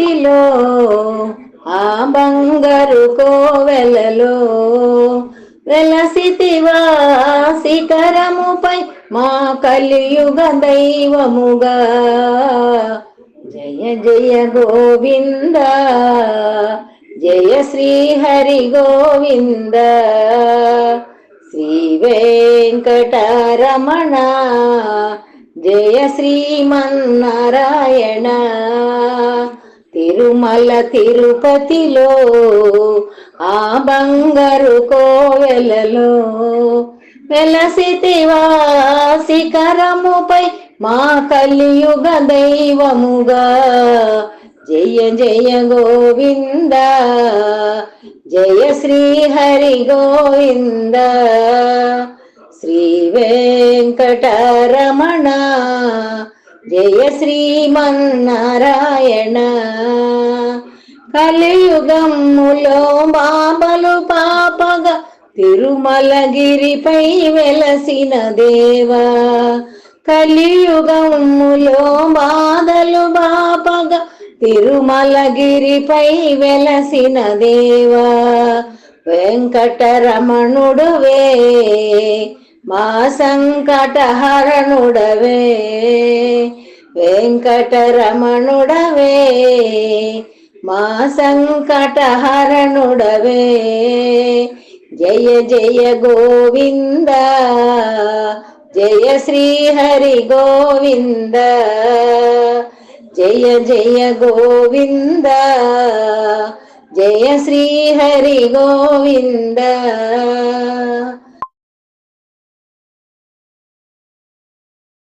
లో ఆ బంగారు కోవెలలో వెలసితివా శిఖరముపై మా కలియుగ దైవముగా. జయ జయ గోవింద జయ శ్రీ హరి గోవింద. శ్రీ వెంకటరమణ జయ శ్రీమన్నారాయణ. తిరుమల తిరుపతిలో ఆ బంగారు కోవెలలో వెలసితివా శిఖరముపై మా కలియుగ దైవముగా. జయ జయ గోవింద జయ శ్రీ హరి గోవింద. శ్రీ వెంకటరమణ జయ శ్రీమన్నారాయణ. కలియుగములో బాబలు పాపగా తిరుమలగిరిపై వెలసిన దేవా. కలియుగములో బాధలు బాపగా తిరుమలగిరిపై వెలసిన దేవా. వెంకటరమణుడువే మా సంకటహరణుడవే. వెంకటరమణుడవే మా సంకటహరణుడవే. జయ జయ గోవింద జయ శ్రీ హరి గోవింద. జయ జయ గోవింద జయ శ్రీ హరి గోవింద.